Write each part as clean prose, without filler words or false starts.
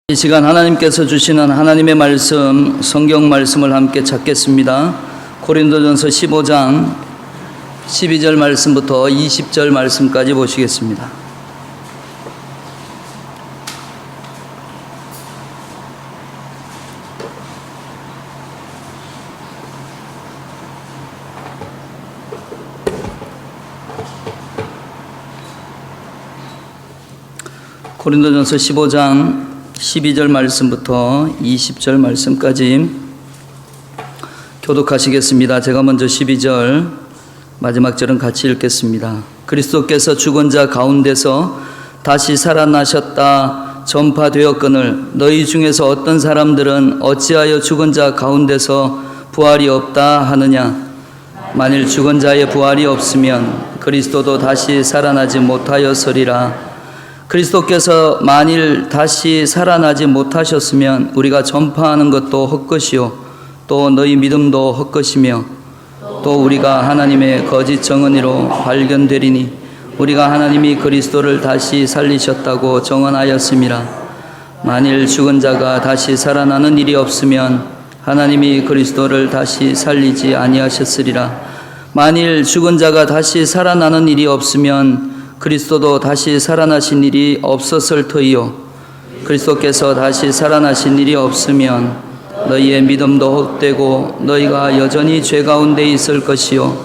이 시간 하나님께서 주시는 하나님의 말씀, 성경 말씀을 함께 찾겠습니다. 고린도전서 15장 12절 말씀부터 20절 말씀까지 보시겠습니다. 고린도전서 15장 12절 말씀부터 20절 말씀까지 교독하시겠습니다. 제가 먼저 12절 마지막 절은 같이 읽겠습니다. 그리스도께서 죽은 자 가운데서 다시 살아나셨다 전파되었거늘 너희 중에서 어떤 사람들은 어찌하여 죽은 자 가운데서 부활이 없다 하느냐. 만일 죽은 자의 부활이 없으면 그리스도도 다시 살아나지 못하였으리라. 그리스도께서 만일 다시 살아나지 못하셨으면 우리가 전파하는 것도 헛것이요 또 너희 믿음도 헛것이며 또 우리가 하나님의 거짓 정언이로 발견되리니 우리가 하나님이 그리스도를 다시 살리셨다고 정언하였음이라. 만일 죽은 자가 다시 살아나는 일이 없으면 하나님이 그리스도를 다시 살리지 아니하셨으리라. 만일 죽은 자가 다시 살아나는 일이 없으면 그리스도도 다시 살아나신 일이 없었을 터이요 그리스도께서 다시 살아나신 일이 없으면 너희의 믿음도 헛되고 너희가 여전히 죄 가운데 있을 것이요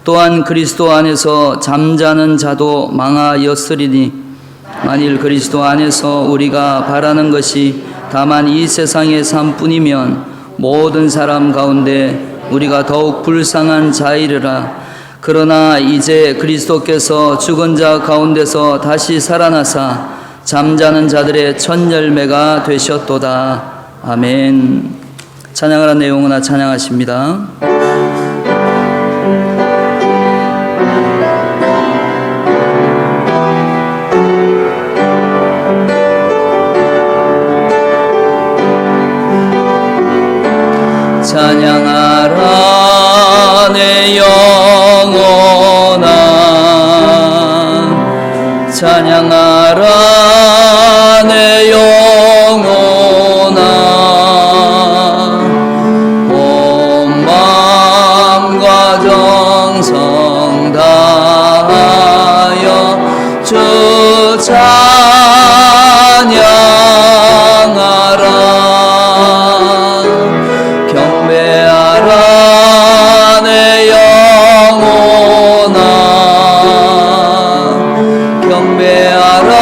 또한 그리스도 안에서 잠자는 자도 망하였으리니 만일 그리스도 안에서 우리가 바라는 것이 다만 이 세상의 삶뿐이면 모든 사람 가운데 우리가 더욱 불쌍한 자이르라. 그러나 이제 그리스도께서 죽은 자 가운데서 다시 살아나사 잠자는 자들의 첫 열매가 되셨도다. 아멘. 찬양하는 내용은 찬양하십니다. 찬양하라 내 영혼아 찬양하라 내 영혼아 온 마음과 정성 다하여 주 찬양하라. 경배하라 내 영혼아 경배하라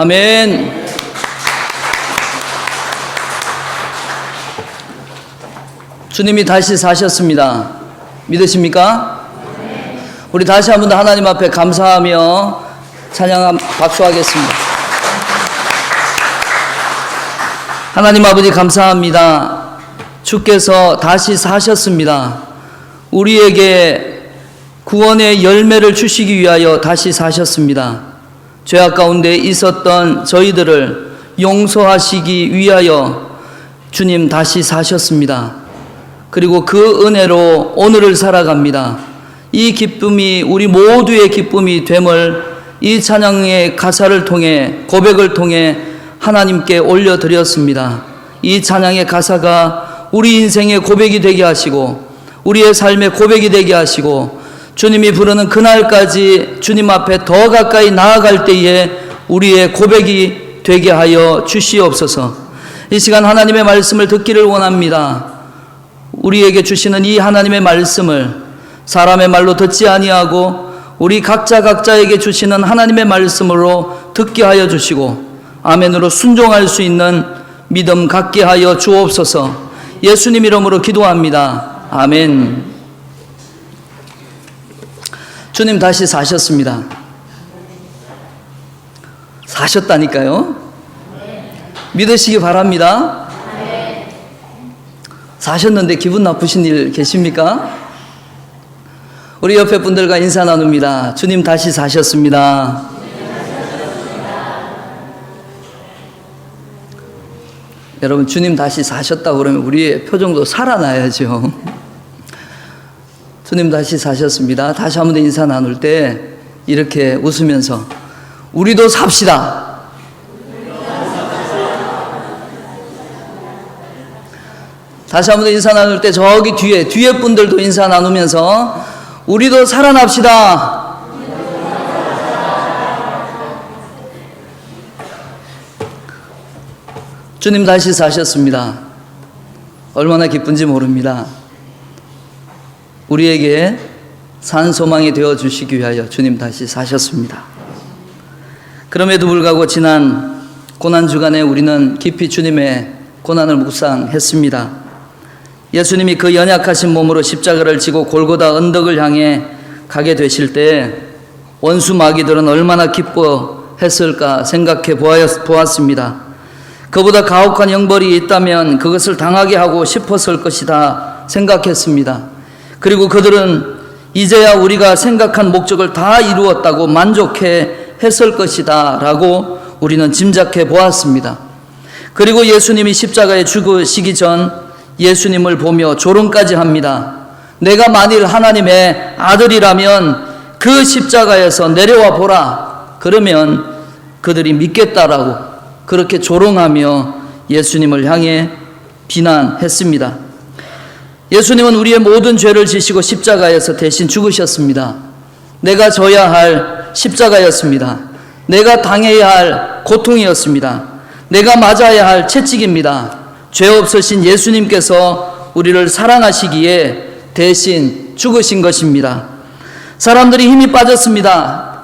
아멘. 주님이 다시 사셨습니다. 믿으십니까? 우리 다시 한 번 더 하나님 앞에 감사하며 찬양 박수하겠습니다. 하나님 아버지 감사합니다. 주께서 다시 사셨습니다. 우리에게 구원의 열매를 주시기 위하여 다시 사셨습니다. 죄악 가운데 있었던 저희들을 용서하시기 위하여 주님 다시 사셨습니다. 그리고 그 은혜로 오늘을 살아갑니다. 이 기쁨이 우리 모두의 기쁨이 됨을 이 찬양의 가사를 통해 고백을 통해 하나님께 올려드렸습니다. 이 찬양의 가사가 우리 인생의 고백이 되게 하시고 우리의 삶의 고백이 되게 하시고 주님이 부르는 그날까지 주님 앞에 더 가까이 나아갈 때에 우리의 고백이 되게 하여 주시옵소서. 이 시간 하나님의 말씀을 듣기를 원합니다. 우리에게 주시는 이 하나님의 말씀을 사람의 말로 듣지 아니하고 우리 각자에게 주시는 하나님의 말씀으로 듣게 하여 주시고 아멘으로 순종할 수 있는 믿음 갖게 하여 주옵소서. 예수님 이름으로 기도합니다. 아멘. 주님 다시 사셨습니다. 사셨다니까요. 믿으시기 바랍니다. 사셨는데 기분 나쁘신 일 계십니까? 우리 옆에 분들과 인사 나눕니다. 주님 다시 사셨습니다. 여러분, 주님 다시 사셨다고 그러면 우리의 표정도 살아나야죠. 주님 다시 사셨습니다. 다시 한 번 더 인사 나눌 때 이렇게 웃으면서 우리도 삽시다. 다시 한 번 더 인사 나눌 때 저기 뒤에 분들도 인사 나누면서 우리도 살아납시다. 주님 다시 사셨습니다. 얼마나 기쁜지 모릅니다. 우리에게 산 소망이 되어 주시기 위하여 주님 다시 사셨습니다. 그럼에도 불구하고 지난 고난주간에 우리는 깊이 주님의 고난을 묵상했습니다. 예수님이 그 연약하신 몸으로 십자가를 지고 골고다 언덕을 향해 가게 되실 때 원수 마귀들은 얼마나 기뻐했을까 생각해 보았습니다. 그보다 가혹한 형벌이 있다면 그것을 당하게 하고 싶었을 것이다 생각했습니다. 그리고 그들은 이제야 우리가 생각한 목적을 다 이루었다고 만족해 했을 것이다 라고 우리는 짐작해 보았습니다. 그리고 예수님이 십자가에 죽으시기 전 예수님을 보며 조롱까지 합니다. 내가 만일 하나님의 아들이라면 그 십자가에서 내려와 보라. 그러면 그들이 믿겠다라고 그렇게 조롱하며 예수님을 향해 비난했습니다. 예수님은 우리의 모든 죄를 지시고 십자가에서 대신 죽으셨습니다. 내가 져야 할 십자가였습니다. 내가 당해야 할 고통이었습니다. 내가 맞아야 할 채찍입니다. 죄 없으신 예수님께서 우리를 사랑하시기에 대신 죽으신 것입니다. 사람들이 힘이 빠졌습니다.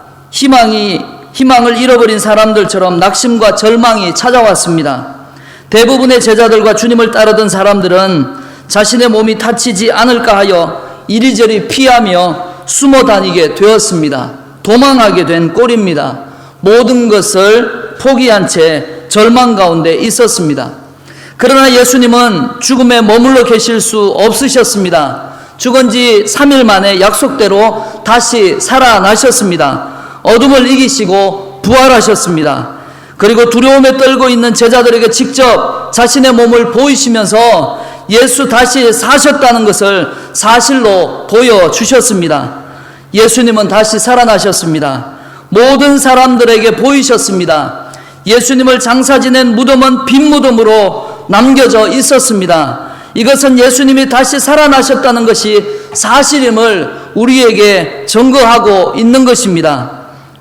희망을 잃어버린 사람들처럼 낙심과 절망이 찾아왔습니다. 대부분의 제자들과 주님을 따르던 사람들은 자신의 몸이 다치지 않을까 하여 이리저리 피하며 숨어 다니게 되었습니다. 도망하게 된 꼴입니다. 모든 것을 포기한 채 절망 가운데 있었습니다. 그러나 예수님은 죽음에 머물러 계실 수 없으셨습니다. 죽은 지 3일 만에 약속대로 다시 살아나셨습니다. 어둠을 이기시고 부활하셨습니다. 그리고 두려움에 떨고 있는 제자들에게 직접 자신의 몸을 보이시면서 예수 다시 사셨다는 것을 사실로 보여주셨습니다. 예수님은 다시 살아나셨습니다. 모든 사람들에게 보이셨습니다. 예수님을 장사 지낸 무덤은 빈 무덤으로 남겨져 있었습니다. 이것은 예수님이 다시 살아나셨다는 것이 사실임을 우리에게 증거하고 있는 것입니다.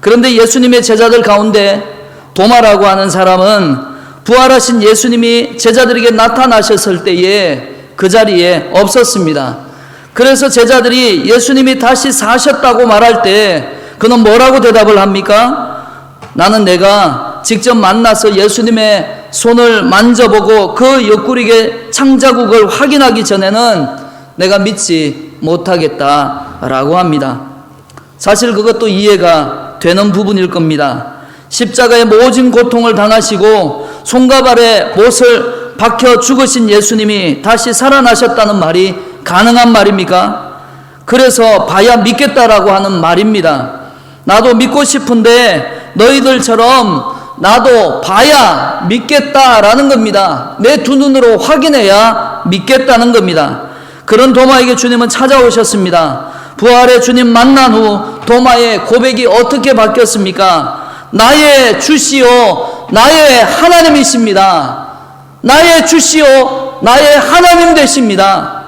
그런데 예수님의 제자들 가운데 도마라고 하는 사람은 부활하신 예수님이 제자들에게 나타나셨을 때에 그 자리에 없었습니다. 그래서 제자들이 예수님이 다시 사셨다고 말할 때 그는 뭐라고 대답을 합니까? 나는 내가 직접 만나서 예수님의 손을 만져보고 그 옆구리의 창자국을 확인하기 전에는 내가 믿지 못하겠다라고 합니다. 사실 그것도 이해가 되는 부분일 겁니다. 십자가의 모진 고통을 당하시고 손과 발에 못을 박혀 죽으신 예수님이 다시 살아나셨다는 말이 가능한 말입니까? 그래서 봐야 믿겠다라고 하는 말입니다. 나도 믿고 싶은데 너희들처럼 나도 봐야 믿겠다라는 겁니다. 내 두 눈으로 확인해야 믿겠다는 겁니다. 그런 도마에게 주님은 찾아오셨습니다. 부활의 주님 만난 후 도마의 고백이 어떻게 바뀌었습니까? 나의 주시오, 나의 하나님이십니다. 나의 주시오, 나의 하나님 되십니다.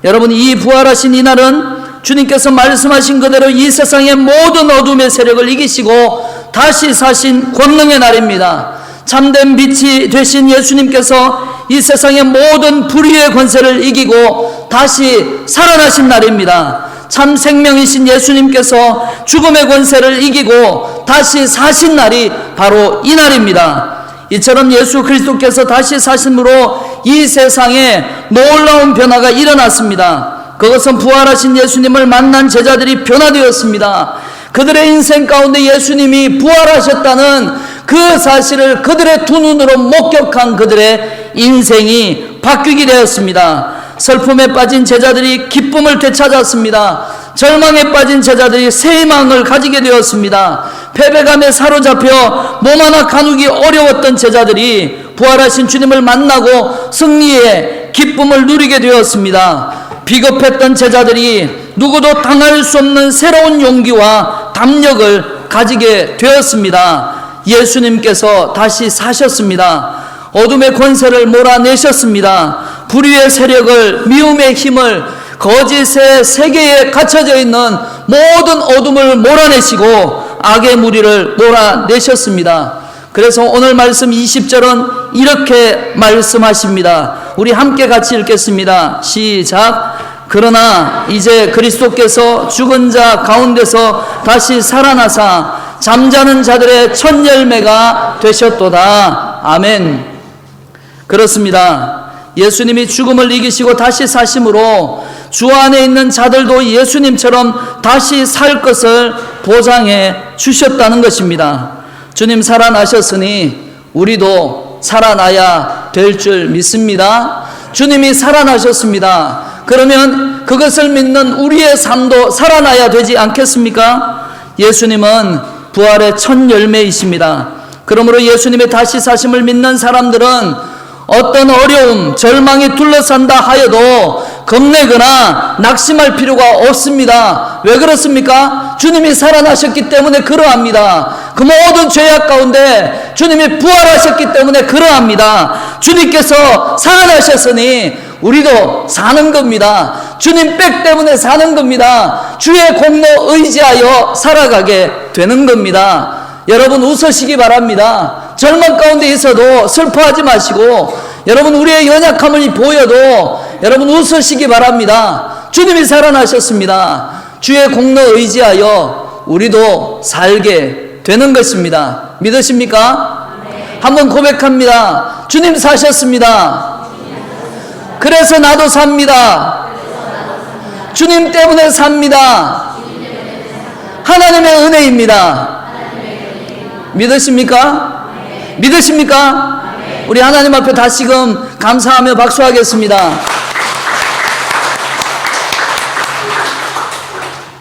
여러분, 이 부활하신 이날은 주님께서 말씀하신 그대로 이 세상의 모든 어둠의 세력을 이기시고 다시 사신 권능의 날입니다. 참된 빛이 되신 예수님께서 이 세상의 모든 불의의 권세를 이기고 다시 살아나신 날입니다. 참 생명이신 예수님께서 죽음의 권세를 이기고 다시 사신 날이 바로 이 날입니다. 이처럼 예수 그리스도께서 다시 사심으로 이 세상에 놀라운 변화가 일어났습니다. 그것은 부활하신 예수님을 만난 제자들이 변화되었습니다. 그들의 인생 가운데 예수님이 부활하셨다는 그 사실을 그들의 두 눈으로 목격한 그들의 인생이 바뀌게 되었습니다. 슬픔에 빠진 제자들이 기쁨을 되찾았습니다. 절망에 빠진 제자들이 새 희망을 가지게 되었습니다. 패배감에 사로잡혀 몸 하나 가누기 어려웠던 제자들이 부활하신 주님을 만나고 승리의 기쁨을 누리게 되었습니다. 비겁했던 제자들이 누구도 당할 수 없는 새로운 용기와 담력을 가지게 되었습니다. 예수님께서 다시 사셨습니다. 어둠의 권세를 몰아내셨습니다. 불의의 세력을, 미움의 힘을, 거짓의 세계에 갇혀져 있는 모든 어둠을 몰아내시고 악의 무리를 몰아내셨습니다. 그래서 오늘 말씀 20절은 이렇게 말씀하십니다. 우리 함께 같이 읽겠습니다. 시작. 그러나 이제 그리스도께서 죽은 자 가운데서 다시 살아나사 잠자는 자들의 첫 열매가 되셨도다. 아멘. 그렇습니다. 예수님이 죽음을 이기시고 다시 사심으로 주 안에 있는 자들도 예수님처럼 다시 살 것을 보장해 주셨다는 것입니다. 주님 살아나셨으니 우리도 살아나야 될 줄 믿습니다. 주님이 살아나셨습니다. 그러면 그것을 믿는 우리의 삶도 살아나야 되지 않겠습니까? 예수님은 부활의 첫 열매이십니다. 그러므로 예수님의 다시 사심을 믿는 사람들은 어떤 어려움, 절망이 둘러싼다 하여도 겁내거나 낙심할 필요가 없습니다. 왜 그렇습니까? 주님이 살아나셨기 때문에 그러합니다. 그 모든 죄악 가운데 주님이 부활하셨기 때문에 그러합니다. 주님께서 살아나셨으니 우리도 사는 겁니다. 주님 백 때문에 사는 겁니다. 주의 공로 의지하여 살아가게 되는 겁니다. 여러분 웃으시기 바랍니다. 절망 가운데 있어도 슬퍼하지 마시고, 여러분 우리의 연약함을 보여도 여러분 웃으시기 바랍니다. 주님이 살아나셨습니다. 주의 공로 의지하여 우리도 살게 되는 것입니다. 믿으십니까? 네. 한번 고백합니다. 주님 사셨습니다. 그래서 나도 삽니다. 주님 때문에 삽니다. 하나님의 은혜입니다. 믿으십니까? 네. 믿으십니까? 네. 우리 하나님 앞에 다시금 감사하며 박수하겠습니다.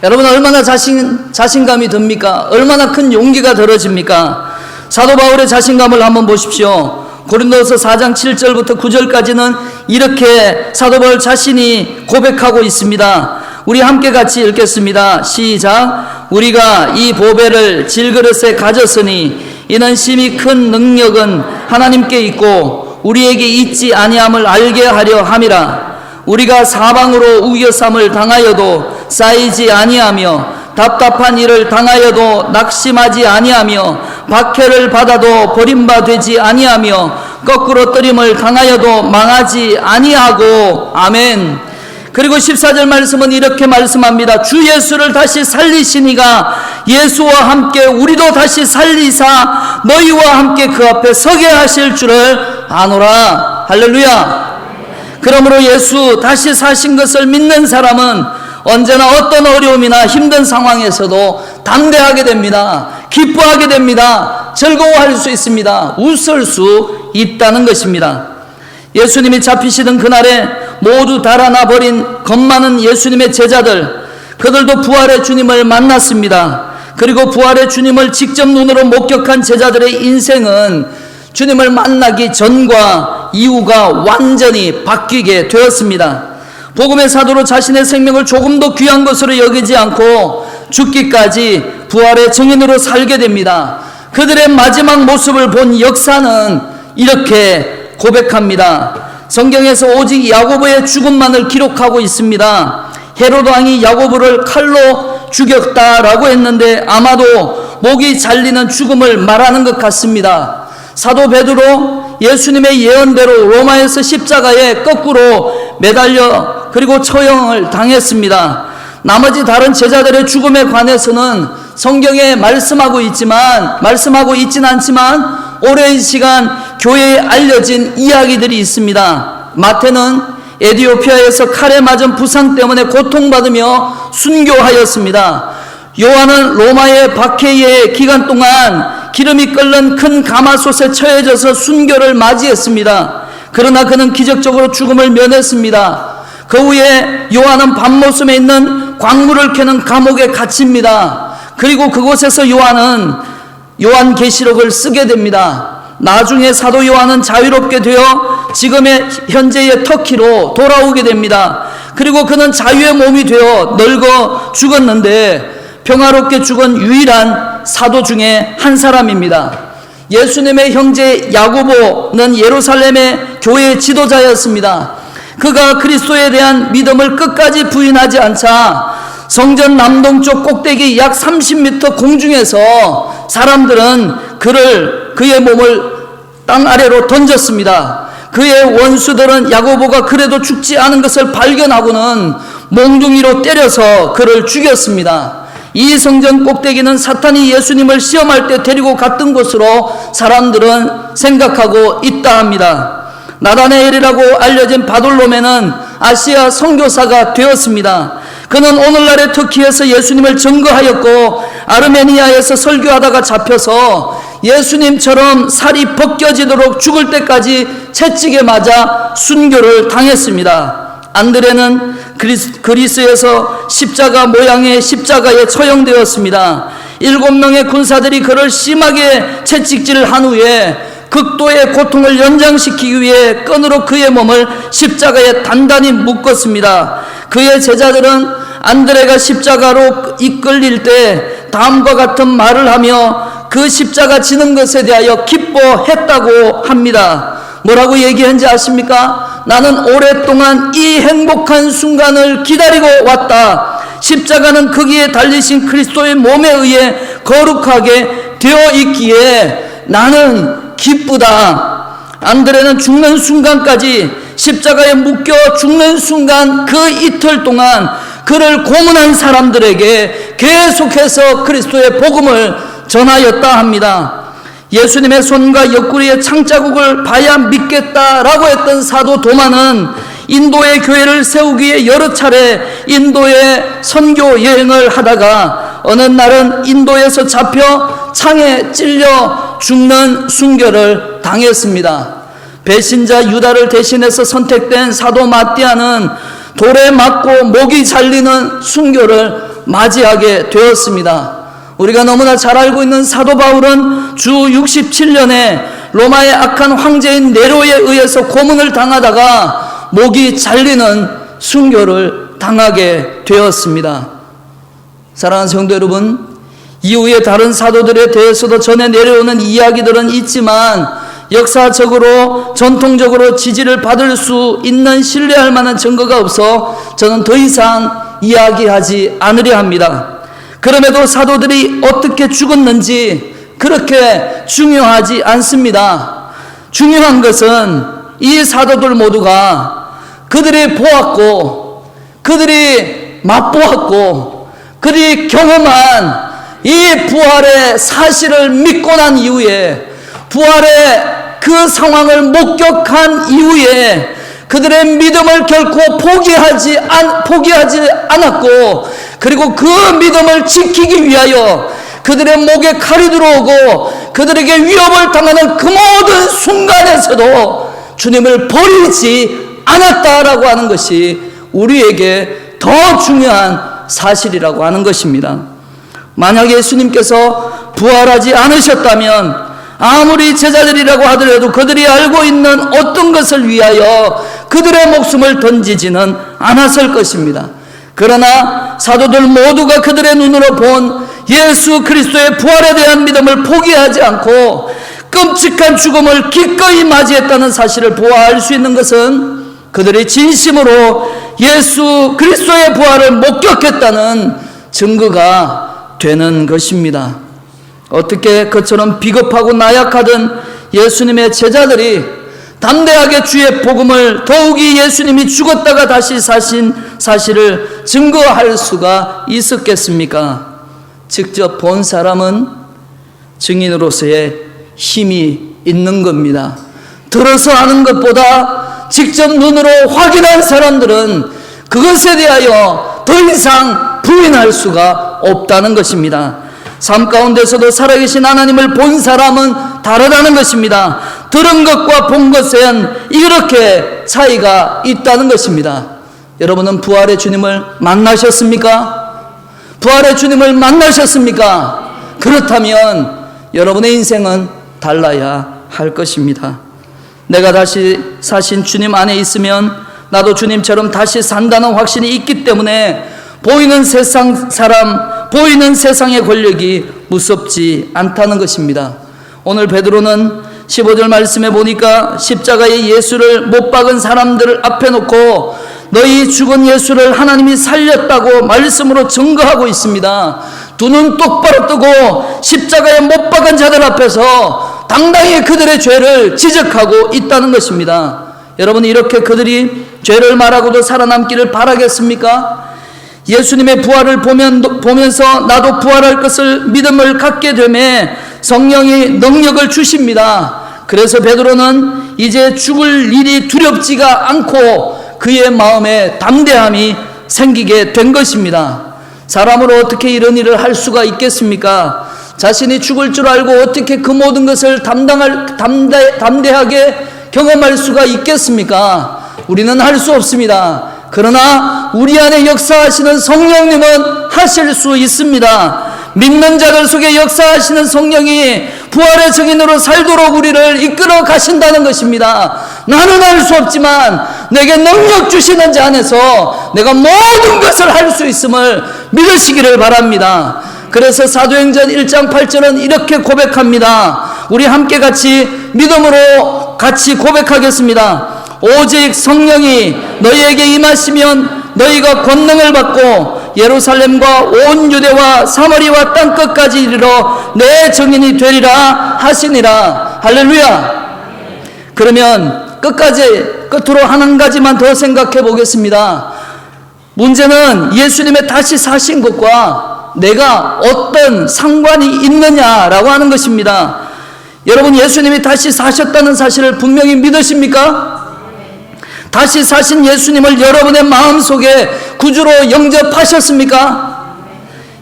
여러분 얼마나 자신감이 듭니까? 얼마나 큰 용기가 들어집니까? 사도 바울의 자신감을 한번 보십시오. 고린도서 4장 7절부터 9절까지는 이렇게 사도 바울 자신이 고백하고 있습니다. 우리 함께 같이 읽겠습니다. 시작. 우리가 이 보배를 질그릇에 가졌으니 이는 심히 큰 능력은 하나님께 있고 우리에게 있지 아니함을 알게 하려 함이라. 우리가 사방으로 우겨쌈을 당하여도 쌓이지 아니하며 답답한 일을 당하여도 낙심하지 아니하며 박해를 받아도 버림받지 아니하며 거꾸로 뜨림을 당하여도 망하지 아니하고. 아멘. 그리고 14절 말씀은 이렇게 말씀합니다. 주 예수를 다시 살리시니가 예수와 함께 우리도 다시 살리사 너희와 함께 그 앞에 서게 하실 줄을 아노라. 할렐루야. 그러므로 예수 다시 사신 것을 믿는 사람은 언제나 어떤 어려움이나 힘든 상황에서도 담대하게 됩니다. 기뻐하게 됩니다. 즐거워할 수 있습니다. 웃을 수 있다는 것입니다. 예수님이 잡히시던 그날에 모두 달아나 버린 겁 많은 예수님의 제자들, 그들도 부활의 주님을 만났습니다. 그리고 부활의 주님을 직접 눈으로 목격한 제자들의 인생은 주님을 만나기 전과 이후가 완전히 바뀌게 되었습니다. 복음의 사도로 자신의 생명을 조금도 귀한 것으로 여기지 않고 죽기까지 부활의 증인으로 살게 됩니다. 그들의 마지막 모습을 본 역사는 이렇게 고백합니다. 성경에서 오직 야고보의 죽음만을 기록하고 있습니다. 헤로드 왕이 야고보를 칼로 죽였다라고 했는데 아마도 목이 잘리는 죽음을 말하는 것 같습니다. 사도 베드로 예수님의 예언대로 로마에서 십자가에 거꾸로 매달려 그리고 처형을 당했습니다. 나머지 다른 제자들의 죽음에 관해서는 성경에 말씀하고 있진 않지만 오랜 시간 교회에 알려진 이야기들이 있습니다. 마태는 에티오피아에서 칼에 맞은 부상 때문에 고통받으며 순교하였습니다. 요한은 로마의 박해의 기간 동안 기름이 끓는 큰 가마솥에 처해져서 순교를 맞이했습니다. 그러나 그는 기적적으로 죽음을 면했습니다. 그 후에 요한은 밤모섬에 있는 광물을 캐는 감옥에 갇힙니다. 그리고 그곳에서 요한은 요한계시록을 쓰게 됩니다. 나중에 사도 요한은 자유롭게 되어 지금의 현재의 터키로 돌아오게 됩니다. 그리고 그는 자유의 몸이 되어 늙어 죽었는데 평화롭게 죽은 유일한 사도 중에 한 사람입니다. 예수님의 형제 야고보는 예루살렘의 교회의 지도자였습니다. 그가 그리스도에 대한 믿음을 끝까지 부인하지 않자 성전 남동쪽 꼭대기 약 30m 공중에서 사람들은 그의 몸을 땅 아래로 던졌습니다. 그의 원수들은 야고보가 그래도 죽지 않은 것을 발견하고는 몽둥이로 때려서 그를 죽였습니다. 이 성전 꼭대기는 사탄이 예수님을 시험할 때 데리고 갔던 곳으로 사람들은 생각하고 있다 합니다. 나다나엘이라고 알려진 바돌로메는 아시아 선교사가 되었습니다. 그는 오늘날의 터키에서 예수님을 증거하였고 아르메니아에서 설교하다가 잡혀서 예수님처럼 살이 벗겨지도록 죽을 때까지 채찍에 맞아 순교를 당했습니다. 안드레는 그리스에서 십자가 모양의 십자가에 처형되었습니다. 7명의 군사들이 그를 심하게 채찍질을 한 후에 극도의 고통을 연장시키기 위해 끈으로 그의 몸을 십자가에 단단히 묶었습니다. 그의 제자들은 안드레가 십자가로 이끌릴 때 다음과 같은 말을 하며 그 십자가 지는 것에 대하여 기뻐했다고 합니다. 뭐라고 얘기한지 아십니까? 나는 오랫동안 이 행복한 순간을 기다리고 왔다. 십자가는 거기에 달리신 그리스도의 몸에 의해 거룩하게 되어 있기에 나는 기쁘다. 안드레는 죽는 순간까지 십자가에 묶여 죽는 순간 그 이틀 동안 그를 고문한 사람들에게 계속해서 그리스도의 복음을 전하였다 합니다. 예수님의 손과 옆구리에 창자국을 봐야 믿겠다라고 했던 사도 도마는 인도의 교회를 세우기 위해 여러 차례 인도에 선교 여행을 하다가 어느 날은 인도에서 잡혀 창에 찔려 죽는 순교를 당했습니다. 배신자 유다를 대신해서 선택된 사도 마띠아는 돌에 맞고 목이 잘리는 순교를 맞이하게 되었습니다. 우리가 너무나 잘 알고 있는 사도 바울은 주 67년에 로마의 악한 황제인 네로에 의해서 고문을 당하다가 목이 잘리는 순교를 당하게 되었습니다. 사랑하는 성도 여러분, 이후에 다른 사도들에 대해서도 전해 내려오는 이야기들은 있지만 역사적으로 전통적으로 지지를 받을 수 있는 신뢰할 만한 증거가 없어 저는 더 이상 이야기하지 않으려 합니다. 그럼에도 사도들이 어떻게 죽었는지 그렇게 중요하지 않습니다. 중요한 것은 이 사도들 모두가 그들이 보았고 그들이 맛보았고 그들이 경험한 이 부활의 사실을 믿고 난 이후에, 부활의 그 상황을 목격한 이후에 그들의 믿음을 결코 포기하지 않았고, 그리고 그 믿음을 지키기 위하여 그들의 목에 칼이 들어오고 그들에게 위협을 당하는 그 모든 순간에서도 주님을 버리지 않았다라고 하는 것이 우리에게 더 중요한 사실이라고 하는 것입니다. 만약 예수님께서 부활하지 않으셨다면 아무리 제자들이라고 하더라도 그들이 알고 있는 어떤 것을 위하여 그들의 목숨을 던지지는 않았을 것입니다. 그러나 사도들 모두가 그들의 눈으로 본 예수 그리스도의 부활에 대한 믿음을 포기하지 않고 끔찍한 죽음을 기꺼이 맞이했다는 사실을 보아 알 수 있는 것은 그들이 진심으로 예수 그리스도의 부활을 목격했다는 증거가 되는 것입니다. 어떻게 그처럼 비겁하고 나약하던 예수님의 제자들이 담대하게 주의 복음을, 더욱이 예수님이 죽었다가 다시 사신 사실을 증거할 수가 있었겠습니까? 직접 본 사람은 증인으로서의 힘이 있는 겁니다. 들어서 아는 것보다 직접 눈으로 확인한 사람들은 그것에 대하여 더 이상 부인할 수가 없다는 것입니다. 삶 가운데서도 살아계신 하나님을 본 사람은 다르다는 것입니다. 들은 것과 본 것엔 이렇게 차이가 있다는 것입니다. 여러분은 부활의 주님을 만나셨습니까? 부활의 주님을 만나셨습니까? 그렇다면 여러분의 인생은 달라야 할 것입니다. 내가 다시 사신 주님 안에 있으면 나도 주님처럼 다시 산다는 확신이 있기 때문에 보이는 세상 사람, 보이는 세상의 권력이 무섭지 않다는 것입니다. 오늘 베드로는 15절 말씀에 보니까 십자가에 예수를 못 박은 사람들을 앞에 놓고 너희 죽은 예수를 하나님이 살렸다고 말씀으로 증거하고 있습니다. 두 눈 똑바로 뜨고 십자가에 못 박은 자들 앞에서 당당히 그들의 죄를 지적하고 있다는 것입니다. 여러분, 이렇게 그들이 죄를 말하고도 살아남기를 바라겠습니까? 예수님의 부활을 보면서 나도 부활할 것을 믿음을 갖게 되매 성령이 능력을 주십니다. 그래서 베드로는 이제 죽을 일이 두렵지가 않고 그의 마음에 담대함이 생기게 된 것입니다. 사람으로 어떻게 이런 일을 할 수가 있겠습니까? 자신이 죽을 줄 알고 어떻게 그 모든 것을 담대하게 경험할 수가 있겠습니까? 우리는 할 수 없습니다. 그러나 우리 안에 역사하시는 성령님은 하실 수 있습니다. 믿는 자들 속에 역사하시는 성령이 부활의 증인으로 살도록 우리를 이끌어 가신다는 것입니다. 나는 할 수 없지만 내게 능력 주시는 자 안에서 내가 모든 것을 할 수 있음을 믿으시기를 바랍니다. 그래서 사도행전 1장 8절은 이렇게 고백합니다. 우리 함께 같이 믿음으로 같이 고백하겠습니다. 오직 성령이 너희에게 임하시면 너희가 권능을 받고 예루살렘과 온 유대와 사마리아 땅끝까지 이르러 내 증인이 되리라 하시니라. 할렐루야. 그러면 끝으로 한 가지만 더 생각해 보겠습니다. 문제는 예수님의 다시 사신 것과 내가 어떤 상관이 있느냐라고 하는 것입니다. 여러분, 예수님이 다시 사셨다는 사실을 분명히 믿으십니까? 다시 사신 예수님을 여러분의 마음속에 구주로 영접하셨습니까?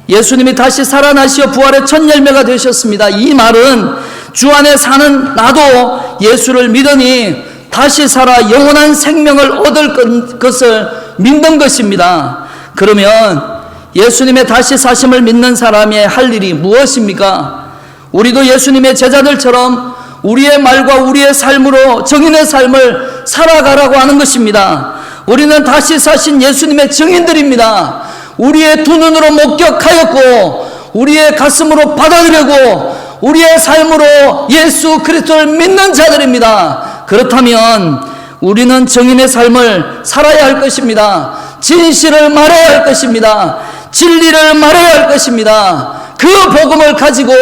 예수님이 다시 살아나시어 부활의 첫 열매가 되셨습니다. 이 말은 주 안에 사는 나도 예수를 믿으니 다시 살아 영원한 생명을 얻을 것을 믿는 것입니다. 그러면 예수님의 다시 사심을 믿는 사람의 할 일이 무엇입니까? 우리도 예수님의 제자들처럼 우리의 말과 우리의 삶으로 증인의 삶을 살아가라고 하는 것입니다. 우리는 다시 사신 예수님의 증인들입니다. 우리의 두 눈으로 목격하였고 우리의 가슴으로 받아들이고 우리의 삶으로 예수 그리스도를 믿는 자들입니다. 그렇다면 우리는 증인의 삶을 살아야 할 것입니다. 진실을 말해야 할 것입니다. 진리를 말해야 할 것입니다. 그 복음을 가지고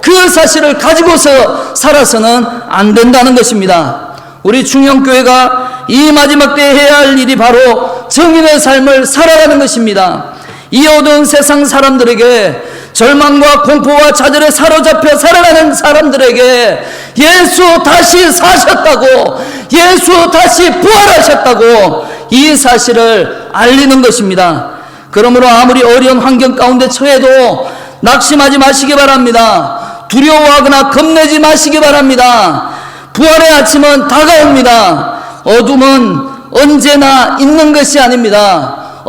그 사실을 가지고서 살아서는 안 된다는 것입니다. 우리 충영교회가 이 마지막 때에 해야 할 일이 바로 정인의 삶을 살아가는 것입니다. 이 어두운 세상 사람들에게, 절망과 공포와 좌절에 사로잡혀 살아가는 사람들에게 예수 다시 사셨다고, 예수 다시 부활하셨다고 이 사실을 알리는 것입니다. 그러므로 아무리 어려운 환경 가운데 처해도 낙심하지 마시기 바랍니다. 두려워하거나 겁내지 마시기 바랍니다. 부활의 아침은 다가옵니다. 어둠은 언제나 있는 것이 아닙니다.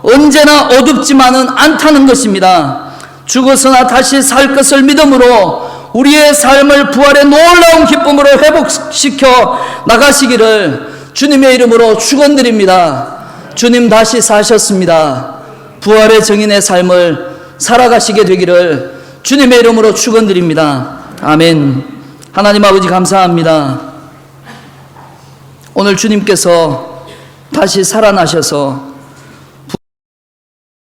언제나 어둡지만은 않다는 것입니다. 죽었으나 다시 살 것을 믿음으로 우리의 삶을 부활의 놀라운 기쁨으로 회복시켜 나가시기를 주님의 이름으로 축원드립니다. 주님 다시 사셨습니다. 부활의 정인의 삶을 살아가시게 되기를 주님의 이름으로 축원드립니다. 아멘. 하나님 아버지 감사합니다. 오늘 주님께서 다시 살아나셔서